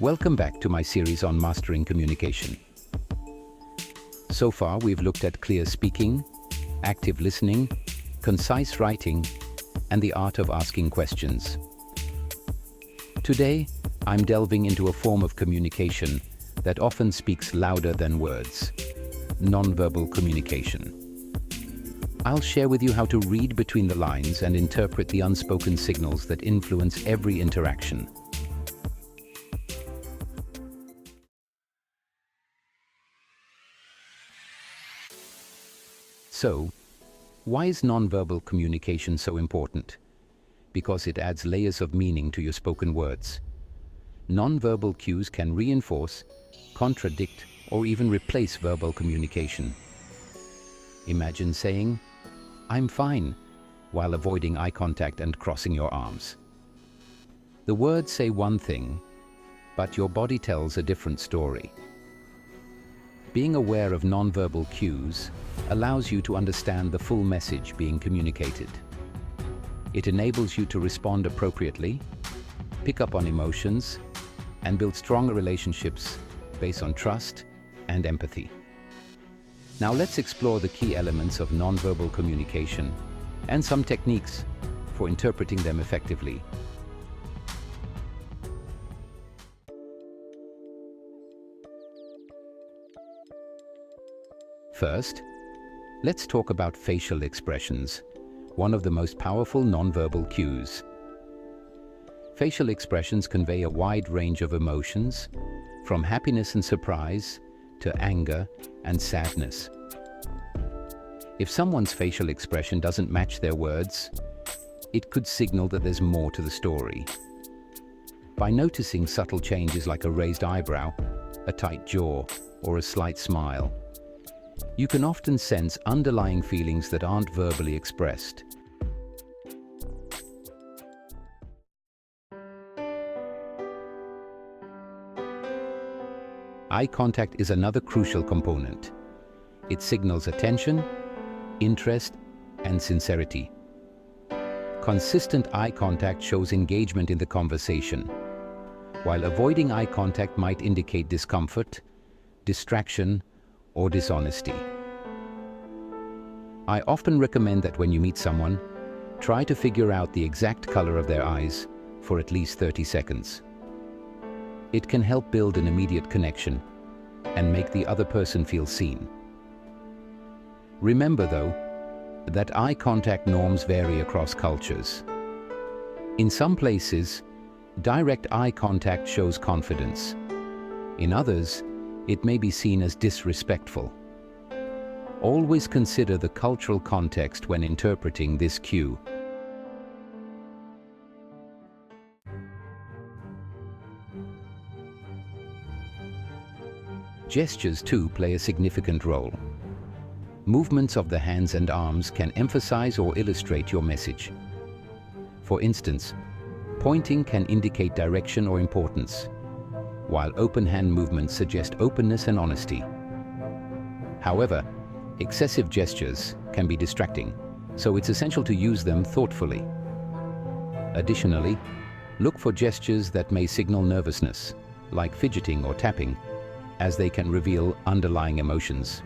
Welcome back to my series on mastering communication. So far, we've looked at clear speaking, active listening, concise writing, and the art of asking questions. Today, I'm delving into a form of communication that often speaks louder than words: nonverbal communication. I'll share with you how to read between the lines and interpret the unspoken signals that influence every interaction. So, why is nonverbal communication so important? Because it adds layers of meaning to your spoken words. Nonverbal cues can reinforce, contradict, or even replace verbal communication. Imagine saying, "I'm fine," while avoiding eye contact and crossing your arms. The words say one thing, but your body tells a different story. Being aware of nonverbal cues allows you to understand the full message being communicated. It enables you to respond appropriately, pick up on emotions, and build stronger relationships based on trust and empathy. Now let's explore the key elements of nonverbal communication and some techniques for interpreting them effectively. First, let's talk about facial expressions, one of the most powerful nonverbal cues. Facial expressions convey a wide range of emotions, from happiness and surprise to anger and sadness. If someone's facial expression doesn't match their words, it could signal that there's more to the story. By noticing subtle changes like a raised eyebrow, a tight jaw, or a slight smile, you can often sense underlying feelings that aren't verbally expressed. Eye contact is another crucial component. It signals attention, interest, and sincerity. Consistent eye contact shows engagement in the conversation, while avoiding eye contact might indicate discomfort, distraction, or dishonesty. I often recommend that when you meet someone, try to figure out the exact color of their eyes for at least 30 seconds. It can help build an immediate connection and make the other person feel seen. Remember, though, that eye contact norms vary across cultures. In some places, direct eye contact shows confidence. In others, it may be seen as disrespectful. Always consider the cultural context when interpreting this cue. Gestures, too, play a significant role. Movements of the hands and arms can emphasize or illustrate your message. For instance, pointing can indicate direction or importance, while open hand movements suggest openness and honesty. However, excessive gestures can be distracting, so it's essential to use them thoughtfully. Additionally, look for gestures that may signal nervousness, like fidgeting or tapping, as they can reveal underlying emotions.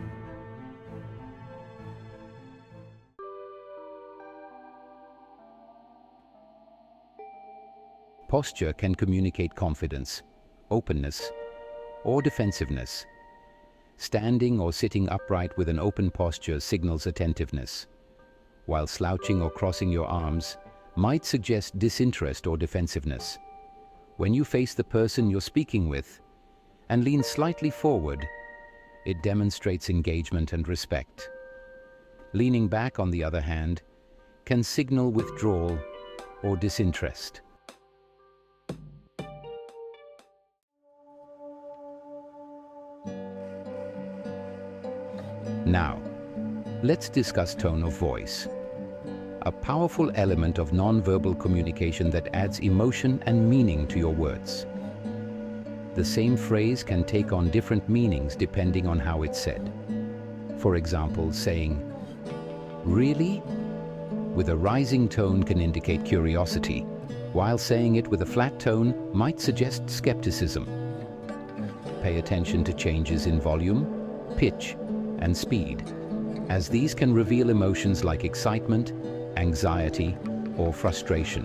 Posture can communicate confidence, openness, or defensiveness. Standing or sitting upright with an open posture signals attentiveness, while slouching or crossing your arms might suggest disinterest or defensiveness. When you face the person you're speaking with and lean slightly forward, it demonstrates engagement and respect. Leaning back, on the other hand, can signal withdrawal or disinterest. Now, let's discuss tone of voice, a powerful element of nonverbal communication that adds emotion and meaning to your words. The same phrase can take on different meanings depending on how it's said. For example, saying, "Really?" with a rising tone can indicate curiosity, while saying it with a flat tone might suggest skepticism. pay attention to changes in volume, pitch, and speed, as these can reveal emotions like excitement, anxiety, or frustration.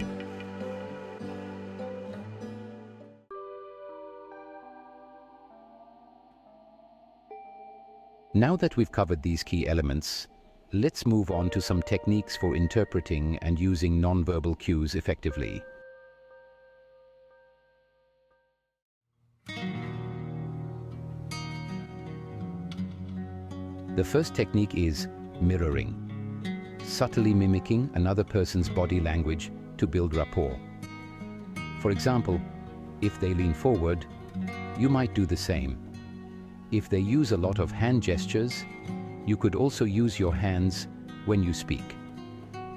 Now that we've covered these key elements, let's move on to some techniques for interpreting and using nonverbal cues effectively. The first technique is mirroring, subtly mimicking another person's body language to build rapport. For example, if they lean forward, you might do the same. If they use a lot of hand gestures, you could also use your hands when you speak.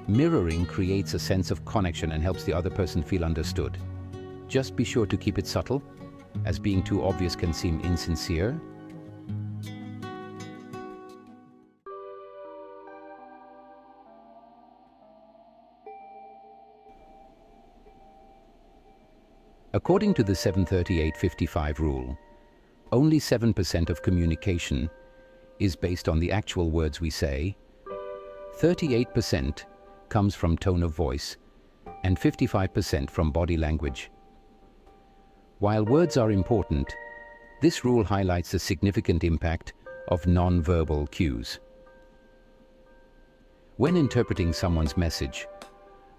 Mirroring creates a sense of connection and helps the other person feel understood. Just be sure to keep it subtle, as being too obvious can seem insincere. According to the 738-55 rule, only 7% of communication is based on the actual words we say, 38% comes from tone of voice, and 55% from body language. While words are important, this rule highlights the significant impact of non-verbal cues. When interpreting someone's message,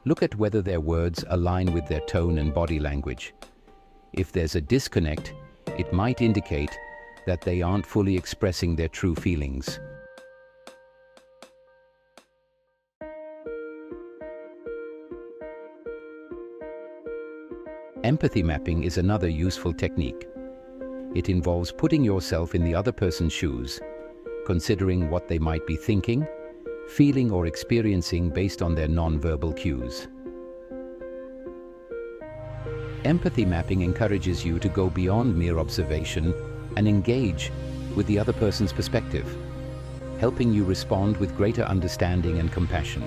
look at whether their words align with their tone and body language. If there's a disconnect, it might indicate that they aren't fully expressing their true feelings. Empathy mapping is another useful technique. It involves putting yourself in the other person's shoes, considering what they might be thinking, feeling, or experiencing based on their non-verbal cues. Empathy mapping encourages you to go beyond mere observation and engage with the other person's perspective, helping you respond with greater understanding and compassion.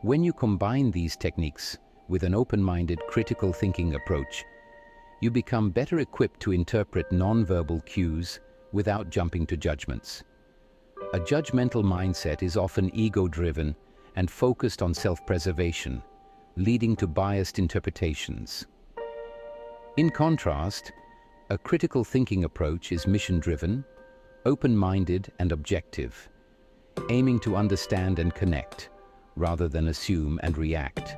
When you combine these techniques with an open-minded, critical thinking approach, you become better equipped to interpret non-verbal cues without jumping to judgments. A judgmental mindset is often ego-driven and focused on self-preservation, leading to biased interpretations. In contrast, a critical thinking approach is mission-driven, open-minded, and objective, aiming to understand and connect, rather than assume and react.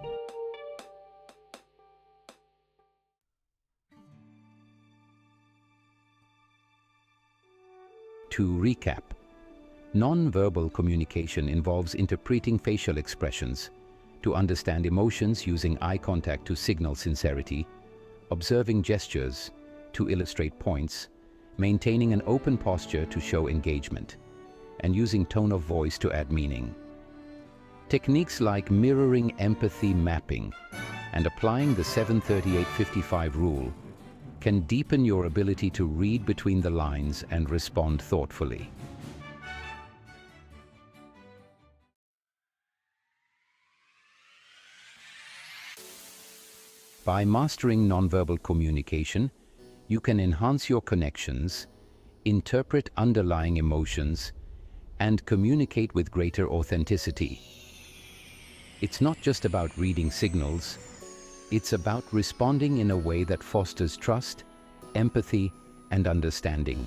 To recap, non-verbal communication involves interpreting facial expressions to understand emotions, using eye contact to signal sincerity, observing gestures to illustrate points, maintaining an open posture to show engagement, and using tone of voice to add meaning. Techniques like mirroring, empathy mapping, and applying the 738-55 rule can deepen your ability to read between the lines and respond thoughtfully. By mastering nonverbal communication, you can enhance your connections, interpret underlying emotions, and communicate with greater authenticity. It's not just about reading signals, it's about responding in a way that fosters trust, empathy, and understanding.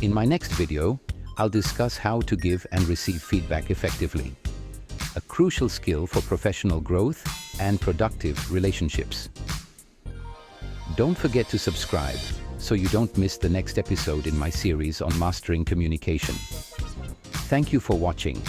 In my next video, I'll discuss how to give and receive feedback effectively, a crucial skill for professional growth and productive relationships. Don't forget to subscribe so you don't miss the next episode in my series on mastering communication. Thank you for watching.